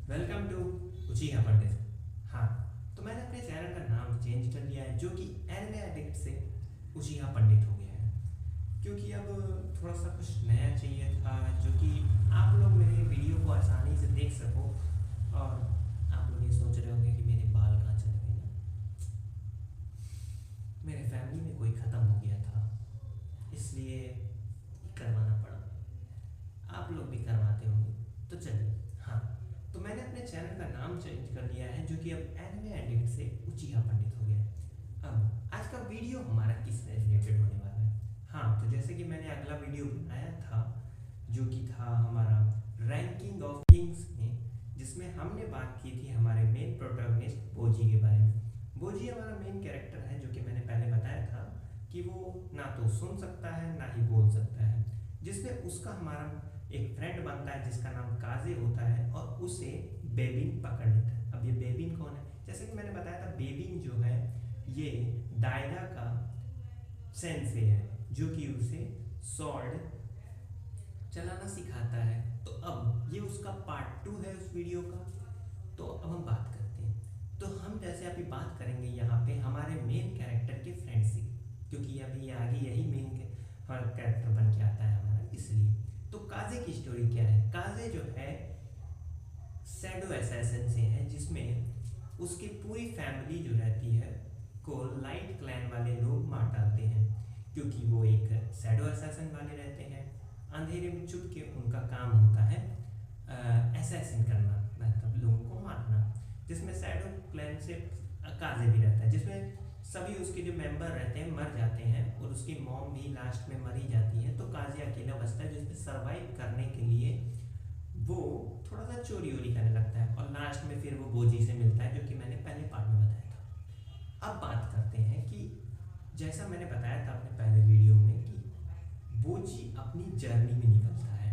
Welcome to उचिहा पंडित। हाँ, तो मैंने अपने चैनल का नाम चेंज कर लिया है जो कि एनिमे एडिक्ट से उचिहा पंडित हो गया है, क्योंकि अब थोड़ा सा कुछ नया चाहिए था जो कि आप लोग मेरे वीडियो को आसानी से देख सको। और आप लोग ये सोच रहे होंगे कि मेरे बाल कहाँ चले गए ना। मेरे फैमिली में कोई ख़त्म हो गया था, इसलिए करवाना पड़ा। आप लोग भी करवाते होंगे, तो चलिए। हाँ, तो मैंने अपने चैनल का नाम चेंज कर लिया है जो कि अब एनिमे एडिक्ट से उचिहा पंडित हो गया है। अब आज का वीडियो हमारा किससे रिलेटेड होने वाला है? हाँ, तो जैसे कि मैंने अगला वीडियो बनाया था जो कि था हमारा रैंकिंग ऑफ किंग्स में, जिसमें हमने बात की थी हमारे मेन प्रोटैगनिस्ट बोजी के बारे में। बोजी हमारा मेन कैरेक्टर है जो कि मैंने पहले बताया था कि वो ना तो सुन सकता है ना ही बोल सकता है, जिसमें उसका हमारा एक फ्रेंड बनता है जिसका नाम काजे होता है और उसे बेबिन पकड़ लेता है। अब ये बेबिन कौन है? जैसे कि मैंने बताया था, बेबिन जो है ये दायरा का सेंसे है जो कि उसे सॉर्ड चलाना सिखाता है। तो अब ये उसका पार्ट 2 है उस वीडियो का। तो अब हम बात करते हैं। तो हम जैसे अभी बात करेंगे यहाँ पे हमारे मेन कैरेक्टर के फ्रेंड से, क्योंकि अभी आगे यही मेन कैरेक्टर बन के आता है हमारा, इसलिए। तो काजे की स्टोरी क्या है? काजे जो है शैडो असैसिन से है, जिसमें उसकी पूरी फैमिली जो रहती है को लाइट क्लैन वाले लोग मार डालते हैं, क्योंकि वो एक शैडो असैसिन वाले रहते हैं। अंधेरे में छुप के उनका काम होता है असैसिन करना, मतलब लोगों को मारना, जिसमें शैडो क्लैन से काजे भी रहता है, जिसमें सभी उसके जो मेंबर रहते हैं मर जाते हैं और उसकी मॉम भी लास्ट में मर ही जाती है। तो काजे अकेला बचता है, जिसमें सरवाइव करने के लिए वो थोड़ा सा चोरी वोरी करने लगता है और लास्ट में फिर वो बोजी से मिलता है, जो कि मैंने पहले पार्ट में बताया था। अब बात करते हैं कि जैसा मैंने बताया था अपने पहले वीडियो में कि बोजी अपनी जर्नी में निकलता है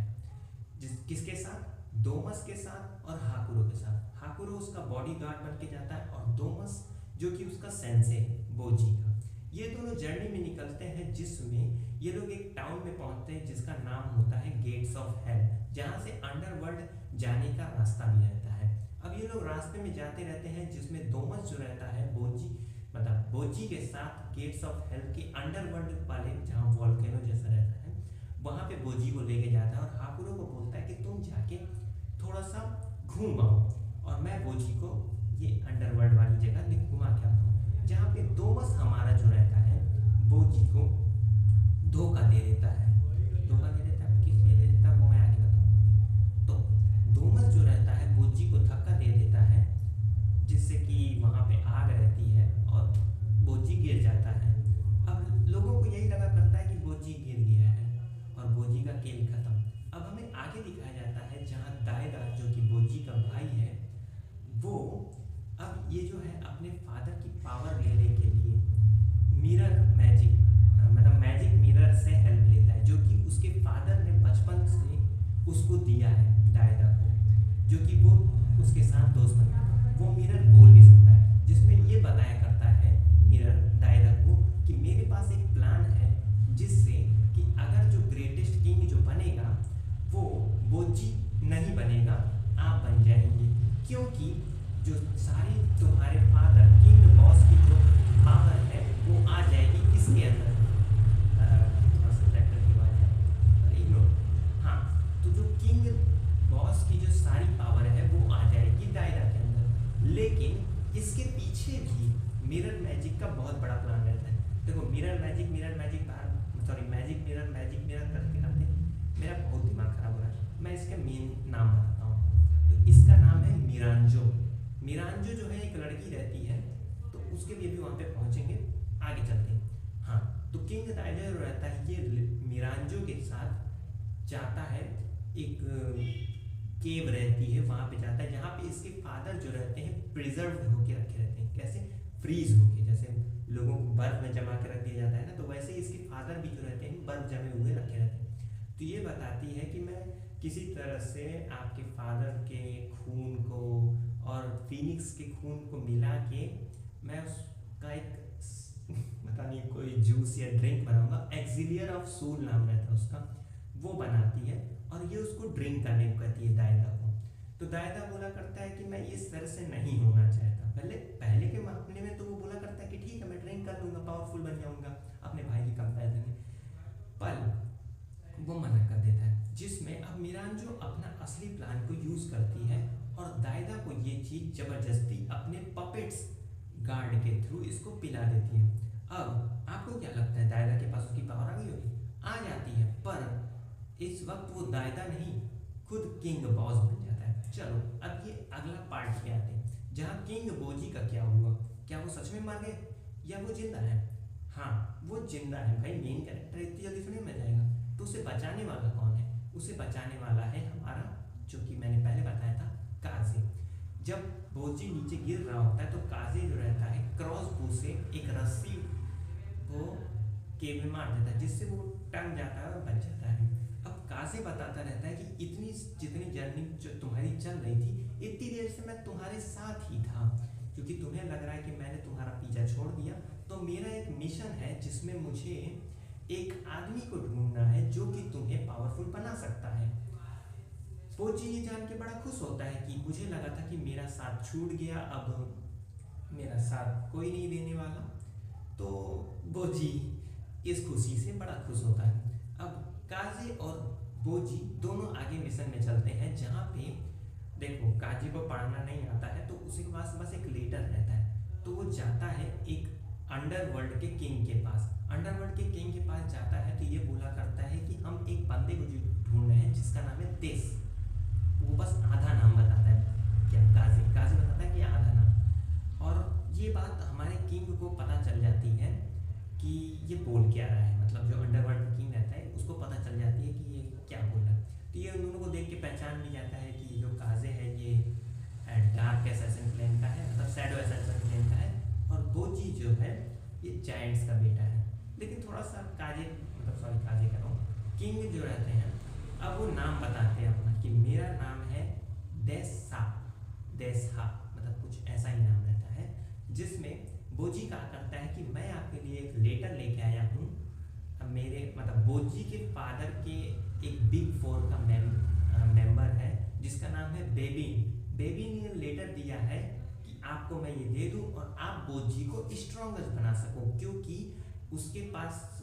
किसके साथ? दोमस के साथ और हाकुरो के साथ। हाकुरो उसका बॉडीगार्ड बन के जाता है और दोमस जो कि उसका सेंसे है बोजी का। ये दोनों जर्नी में निकलते हैं, जिसमें ये लोग एक टाउन में पहुंचते हैं जिसका नाम होता है गेट्स ऑफ हेल, जहां से अंडरवर्ल्ड जाने का रास्ता भी रहता है। अब ये लोग रास्ते में जाते रहते हैं, जिसमें दोमस जो रहता है बोजी, मतलब बोजी के साथ गेट्स ऑफ हेल के अंडरवर्ल्ड वाले जहाँ वॉल्केनो जैसा रहता है वहां पे बोजी को लेके जाता है और हाकुरो को बोलता है कि तुम जाके थोड़ा सा घूम आओ और मैं बोजी को ये अंडरवर्ल्ड वाली जगह घुमा के आता हूँ, जहाँ पे दोमस हमारा जो रहता है बोजी को धोखा दे देता है। धोखा दे देता है, किस लिए दे देता है वो मैं आगे बताऊंगा। तो दोमस जो रहता है बोजी को धक्का दे देता है, जिससे कि वहाँ पे आग रहती है और बोजी गिर जाता है। अब लोगों को यही लगा करता है कि बोजी गिर गया है और बोजी का खेल खत्म। अब हमें आगे दिखाया जाता है जहाँ दायरा जो कि बोजी का भाई है, वो अब ये जो है अपने फादर की पावर लेने के लिए मिरर मैजिक, मतलब मैजिक मिरर से हेल्प लेता है, जो कि उसके फादर ने बचपन से उसको दिया है दायरा को, जो कि वो उसके साथ दोस्त बन गया। वो मिरर बोल भी सकता है, जिसमें ये बताया करता है मिरर दायरा को कि मेरे पास एक प्लान है, जिससे कि अगर जो ग्रेटेस्ट किंग जो बनेगा वो बोजी नहीं बनेगा, आप बन जाएंगे, क्योंकि जो सारी तुम्हारे फादर किंग बॉस की जो पावर है वो आ जाएगी इसके अंदर। थोड़ा सा ट्रैक्टर की आवाज है, इग्नोर। हाँ, तो जो किंग बॉस की जो सारी पावर है वो आ जाएगी दायरा के अंदर, लेकिन इसके पीछे भी मिरर मैजिक का बहुत बड़ा प्लान रहता है। देखो, मिरर मैजिक बाहर, सॉरी, मैजिक मिरर करते करते मेरा बहुत दिमाग खराब हो रहा है। मैं इसका मेन नाम बताता हूँ। तो इसका नाम है मिरांजो। मिरांजो जो है एक लड़की रहती है, तो उसके लिए भी वहाँ पे पहुँचेंगे, आगे चलते हैं। हाँ, तो किंग दायरा जो रहता है ये मिरांजो के साथ जाता है, एक केव रहती है वहाँ पे जाता है, जहाँ पे इसके फादर जो रहते हैं प्रिजर्व होके रखे रहते हैं। कैसे? फ्रीज होके, जैसे लोगों को बर्फ में जमा के रख दिया जाता है ना, तो वैसे ही इसके फादर भी जो रहते हैं बर्फ जमे हुए रखे रहते हैं। तो ये बताती है कि मैं किसी तरह से आपके फादर के खून को और फिनिक्स के खून को मिला के मैं उसका एक पता नहीं कोई जूस या ड्रिंक बनाऊंगा, एक्सिलियर ऑफ सोल नाम रहता है उसका, वो बनाती है और ये उसको ड्रिंक करने को कहती है दायरा को। तो दायदा बोला करता है कि मैं इस तरह से नहीं होना चाहता। पहले के मामले में तो वो बोला करता है कि ठीक है मैं ड्रिंक कर लूँगा, पावरफुल बन जाऊँगा अपने भाई की कंपैरिजन में, पर वो मना कर देता है। जिसमें अब मीरान जो अपना असली प्लान को यूज़ करती है और दायदा को ये चीज़ ज़बरदस्ती अपने पपेट्स गार्ड के थ्रू इसको पिला देती है। अब आपको क्या लगता है दायदा के पास उसकी पावर आ गई होगी? आ जाती है, पर इस वक्त वो दायदा नहीं खुद किंग बॉस बन जाता है। चलो अब ये अगला पार्ट पे आते हैं, जहाँ किंग बोजी का क्या हुआ। क्या वो सच में मर गए या वो जिंदा है? हाँ वो जिंदा है भाई, मेन कैरेक्टर इतनी जल्दी थोड़ी मर जाएगा। तो उसे बचाने वाला कौन है? उसे बचाने वाला है हमारा, जो कि मैंने पहले बताया था, काजे। जब बोजी नीचे गिर रहा होता है तो काजे जो रहता है क्रॉस बो से एक रस्सी को केव में मार देता है, जिससे वो टंग जाता है और बच जाता है। अब काजे बताता रहता है कि इतनी जितनी जर्नी जो तुम्हारी चल रही थी, इतनी देर से मैं तुम्हारे साथ ही था, क्योंकि तुम्हें लग रहा है कि मैंने तुम्हारा पीछा छोड़ दिया। तो मेरा एक मिशन है जिसमें मुझे एक आदमी को ढूंढना है जो कि तुम्हें पावरफुल बना सकता है। बोजी ये जान के बड़ा खुश होता है कि मुझे लगा था कि मेरा साथ छूट गया, अब मेरा साथ कोई नहीं देने वाला। तो बोजी इस खुशी से बड़ा खुश होता है। अब काजे और बोजी दोनों आगे मिशन में चलते हैं, जहाँ पे देखो काजे को पढ़ना नहीं आता है तो उसके पास बस एक लेटर रहता है। तो वो जाता है एक अंडरवर्ल्ड के किंग के पास। अंडरवर्ल्ड के किंग के पास जाता है तो ये बोला करता है कि हम एक बंदे को ढूंढ रहे हैं जिसका नाम है देश। वो बस आधा नाम बताता है, क्या काजे बताता है कि आधा नाम। और ये बात हमारे किंग को पता चल जाती है कि ये बोल क्या रहा है, मतलब जो अंडरवर्ल्ड का किंग रहता है उसको पता चल जाती है कि ये क्या बोल रहा है। तो ये उन दोनों को देख के पहचान भी जाता है कि जो काजे है ये डार्क असैसिन क्लैन का है, मतलब शैडो असैसिन क्लैन का है, और बोजी जो है ये जायंट्स का बेटा है। लेकिन थोड़ा सा काजे कह रहा हूँ, किंग जो रहते हैं अब वो नाम बताते हैं अपना कि मेरा नाम है देसा, मतलब कुछ ऐसा ही नाम रहता है। जिसमें बोजी कहा करता है कि मैं आपके लिए एक लेटर लेके आया हूँ। अब मेरे मतलब बोजी के फादर के एक बिग 4 का मेंबर है जिसका नाम है बेबी ने लेटर दिया है कि आपको मैं ये दे दूं और आप बोजी को स्ट्रॉन्गेस्ट बना सको, क्योंकि उसके पास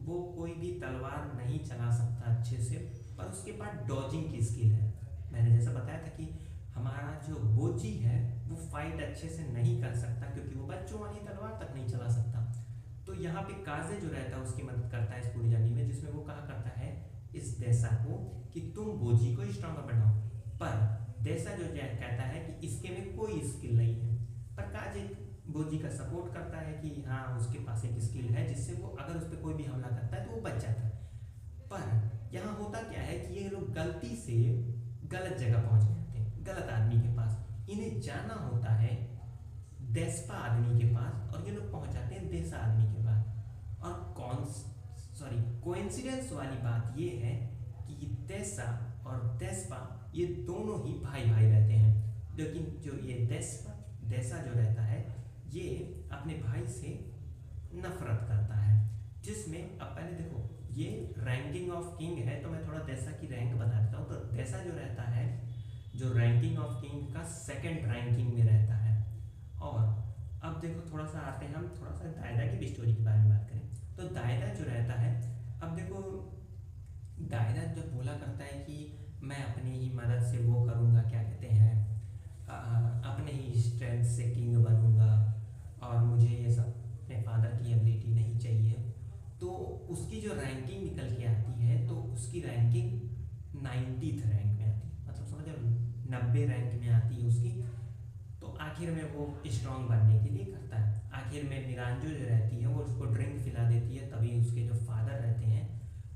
वो कोई भी तलवार नहीं चला सकता अच्छे से, पर उसके पास डॉजिंग की स्किल है। मैंने जैसा बताया था कि हमारा जो बोजी है वो फाइट अच्छे से नहीं कर सकता क्योंकि वो बच्चों वाली तलवार तक नहीं चला सकता। तो यहाँ पे काजे जो रहता है उसकी मदद करता है इस पूरी जर्नी में, जिसमें वो कहा करता है इस देसा को कि तुम बोजी को स्ट्रॉन्गर बनाओ। पर देसा जो कहता है कि इसके में कोई स्किल नहीं है, पर काजे बोजी का सपोर्ट करता है कि हाँ उसके पास एक स्किल है जिससे वो अगर उस पर कोई भी हमला करता है तो वो बच जाता है। पर यहाँ होता क्या है कि ये लोग गलती से गलत जगह पहुंच जाते हैं, गलत आदमी के पास। इन्हें जाना होता है देस्पा आदमी के पास और ये लोग पहुंच जाते हैं देसा आदमी के पास। और कोइंसिडेंस वाली बात ये है कि देसा और देस्पा ये दोनों ही भाई रहते हैं। लेकिन जो ये देसा जो रहता है ये अपने भाई से नफरत करता है। जिसमें अब पहले देखो ये रैंकिंग ऑफ किंग है, तो मैं थोड़ा देसा की रैंक बता देता हूँ। तो देसा जो रहता है जो रैंकिंग ऑफ किंग का 2nd रैंकिंग में रहता है। और अब देखो थोड़ा सा आते हैं हम थोड़ा सा दायदा की भी स्टोरी के बारे में बात करें। तो दायदा जो रहता है, अब देखो दायदा जब बोला करता है कि मैं अपनी ही मदद से वो करूँगा, क्या कहते हैं, अपने ही स्ट्रेंथ से किंग बनूंगा और मुझे ये सब अपने फादर की एबिलिटी नहीं चाहिए। तो उसकी जो रैंकिंग निकल के आती है तो उसकी रैंकिंग 90th रैंक में आती है, मतलब समझो 90 रैंक में आती है उसकी। तो आखिर में वो स्ट्रॉन्ग बनने के लिए करता है। आखिर में मिरांजो जो रहती है वो उसको ड्रिंक पिला देती है, तभी उसके जो फादर रहते हैं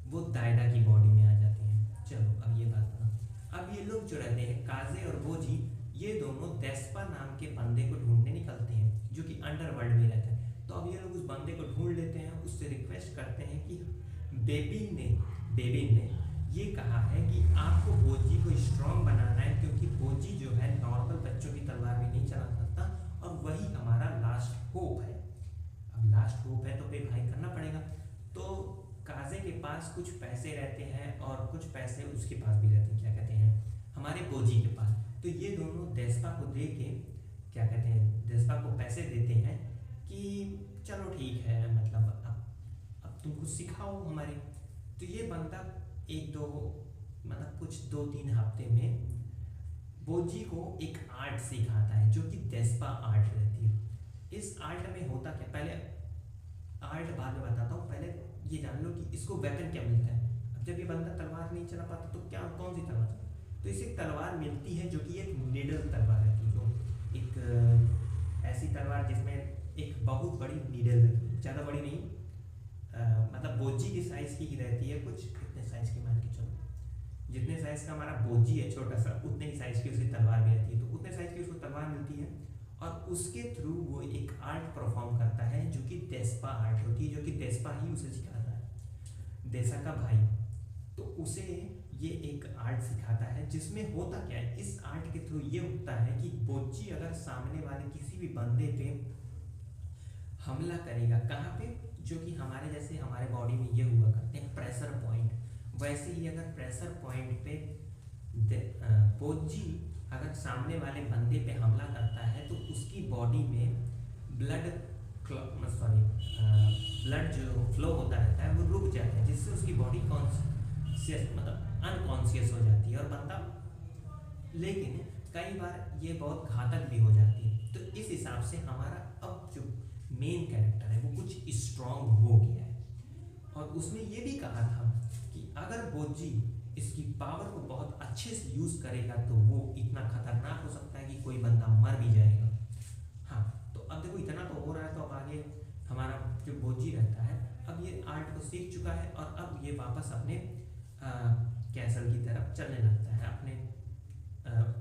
वो दायदा की बॉडी में आ जाते हैं। चलो अब ये बात करो। अब ये लोग जो रहते हैं काजे और बोजी, ये दोनों देस्पा नाम के बंदे को ढूंढने निकलते हैं जो कि अंडरवर्ल्ड में रहता है। तो अब ये लोग उस बंदे को ढूंढ लेते हैं, उससे रिक्वेस्ट करते हैं कि बेबी ने ये कहा है कि आपको बोजी को स्ट्रॉन्ग बनाना है, क्योंकि बोजी जो है नॉर्मल बच्चों की तलवार भी नहीं चला सकता और वही हमारा लास्ट होप है। अब लास्ट होप है तो फिर भाई करना पड़ेगा। तो काजे के पास कुछ पैसे रहते हैं और कुछ पैसे उसके पास भी रहते हैं, क्या कहते हैं, हमारे बोजी के पास। तो ये दोनों देस्पा को दे के क्या कहते हैं, देस्पा को पैसे देते हैं कि चलो ठीक है, मतलब अब तुम कुछ सिखाओ हमारे। तो ये बंदा एक दो मतलब कुछ 2-3 हफ्ते में बोजी को एक आर्ट सिखाता है जो कि देस्पा आर्ट रहती है। इस आर्ट में होता क्या, पहले आर्ट बाद में बताता हूँ, पहले ये जान लो कि इसको वेपन क्या मिलता है। अब जब ये बंदा तलवार नहीं चला पाता तो क्या, कौन सी तलवार, तो इसे तलवार मिलती है जो कि एक निडल तलवार रहती है, जो एक ऐसी तलवार जिसमें एक बहुत बड़ी नीडल रहती है, ज़्यादा बड़ी नहीं, मतलब बोजी की साइज़ की ही रहती है, कुछ कितने साइज़ की मान के चलो, जितने साइज़ का हमारा बोजी है छोटा सा, उतने ही साइज़ की उसकी तलवार भी रहती है। तो उतने साइज़ की उसको तलवार मिलती है और उसके थ्रू वो एक आर्ट परफॉर्म करता है जो कि देस्पा आर्ट होती है, जो कि देस्पा ही उसे सिखाता है, देसा का भाई। तो उसे ये एक आर्ट सिखाता है जिसमें होता क्या है, इस आर्ट के थ्रू ये होता है कि बोची अगर सामने वाले किसी भी बंदे पे हमला करेगा, कहाँ पे, जो कि हमारे जैसे हमारे बॉडी में ये हुआ करते हैं प्रेशर पॉइंट, वैसे ही अगर प्रेशर पॉइंट पे बोजी अगर सामने वाले बंदे पे हमला करता है तो उसकी बॉडी में ब्लड ब्लड जो फ्लो होता रहता है वो रुक जाता है, जिससे उसकी बॉडी कॉन्शियस मतलब अनकॉन्शियस हो जाती है और बंदा, लेकिन कई बार ये बहुत घातक भी हो जाती है। तो इस हिसाब से हमारा अब जो मेन कैरेक्टर है वो कुछ स्ट्रांग हो गया है। और उसने ये भी कहा था कि अगर बोजी इसकी पावर को बहुत अच्छे से यूज़ करेगा तो वो इतना खतरनाक हो सकता है कि कोई बंदा मर भी जाएगा। हाँ, तो अब देखो इतना तो हो रहा है, तो अब आगे हमारा जो बोजी रहता है अब ये आर्ट को सीख चुका है और अब ये वापस अपने कैसल की तरफ चलने लगता है, अपने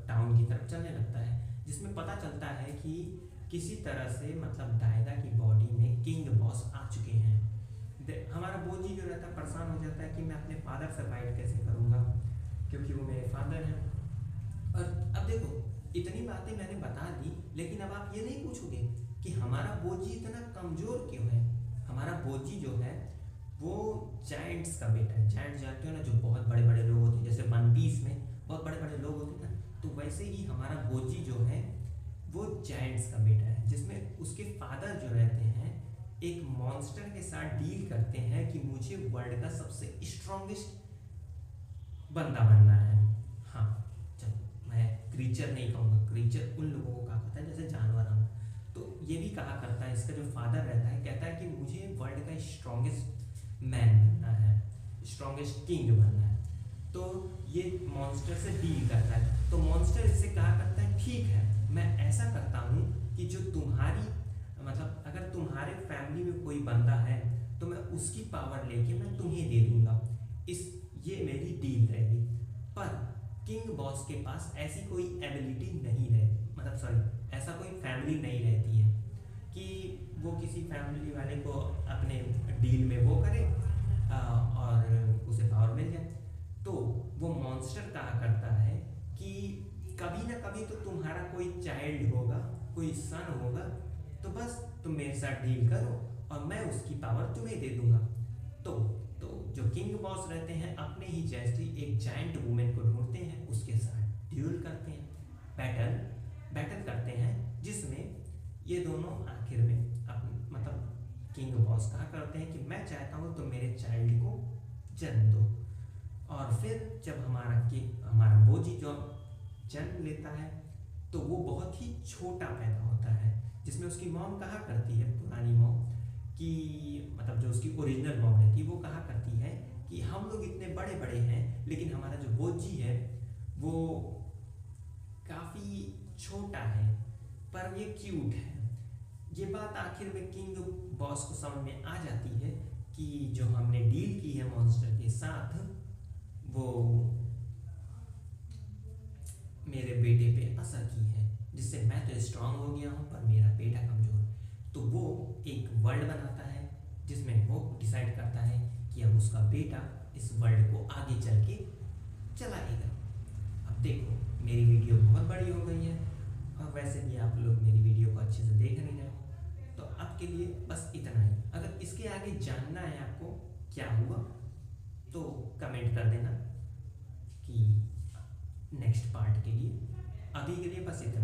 टाउन की तरफ चलने लगता है, जिसमें पता चलता है कि किसी तरह से मतलब डायदा की बॉडी में किंग बॉस आ चुके हैं। हमारा बोजी जो रहता है परेशान हो जाता है कि मैं अपने फादर से फाइट कैसे करूँगा, क्योंकि वो मेरे फादर हैं। और अब देखो इतनी बातें मैंने बता दी, लेकिन अब आप ये नहीं पूछोगे कि हमारा बोजी इतना कमज़ोर क्यों है। हमारा बोजी जो है वो जायंट्स का बेटा है। जायंट्स जानते हो ना, जो बहुत बड़े बड़े लोग होते हैं, जैसे वन पीस में बहुत बड़े बड़े लोग होते हैं ना, तो वैसे ही हमारा बोजी जो है वो जायंट्स का बेटा है, जिसमें उसके फादर जो रहते हैं एक मॉन्स्टर के साथ डील करते हैं कि मुझे वर्ल्ड का सबसे स्ट्रॉन्गेस्ट बंदा बनना है। हाँ चलो, मैं क्रीचर नहीं कहूँगा, क्रीचर उन लोगों को कहा करता है जैसे जानवर हम, तो ये भी कहा करता है, इसका जो फादर रहता है कहता है कि मुझे वर्ल्ड का स्ट्रॉन्गेस्ट मैन बनना है, स्ट्रॉन्गेस्ट किंग बनना है। तो ये मॉन्स्टर से डील करता है, तो मॉन्स्टर इससे कहा करता है ठीक है, मैं ऐसा करता हूँ कि जो तुम्हारी मतलब अगर तुम्हारे फैमिली में कोई बंदा है तो मैं उसकी पावर लेके मैं तुम्हें दे दूंगा, ये मेरी डील रहेगी। पर किंग बॉस के पास ऐसी कोई एबिलिटी नहीं रहे, मतलब सॉरी ऐसा कोई फैमिली नहीं रहती है कि वो किसी फैमिली वाले को अपने डील में वो करे और उसे पावर मिल जाए। तो वो मॉन्स्टर कहा करता है कि कभी ना कभी तो तुम्हारा कोई चाइल्ड होगा, कोई सन होगा, तो बस तुम मेरे साथ डील करो और मैं उसकी पावर तुम्हें दे दूंगा। तो जो किंग बॉस रहते हैं अपने ही जैसी एक जायंट वुमेन को ढूंढते हैं, उसके साथ ड्यूल करते हैं, बैटल करते हैं, जिसमें ये दोनों आखिर में मतलब किंग बॉस कहा करते हैं कि मैं चाहता हूँ तो मेरे चाइल्ड को जन्म दो। और फिर जब हमारा बोजी जो जन्म लेता है तो वो बहुत ही छोटा पैदा होता है, जिसमें उसकी मॉम कहा करती है, पुरानी मॉम, कि मतलब जो उसकी ओरिजिनल मॉम रहती है वो कहा करती है कि हम लोग इतने बड़े बड़े हैं लेकिन हमारा जो बोजी है वो काफ़ी छोटा है पर ये क्यूट है। ये बात आखिर में किंग बॉस को समझ में आ जाती है कि जो हमने डील की है मॉन्स्टर के साथ वो मेरे बेटे पे असर की है, जिससे मैं तो स्ट्रांग हो गया हूँ पर मेरा बेटा कमज़ोर। तो वो एक वर्ल्ड बनाता है जिसमें वो डिसाइड करता है कि अब उसका बेटा इस वर्ल्ड को आगे चल के चलाएगा। अब देखो मेरी वीडियो बहुत बड़ी हो गई है और वैसे भी आप लोग मेरी वीडियो को अच्छे से देख नहीं रहे हो, तो अब के लिए बस इतना ही। अगर इसके आगे जानना है आपको क्या हुआ तो कमेंट कर देना कि नेक्स्ट पार्ट के लिए। अभी के लिए बस इतना।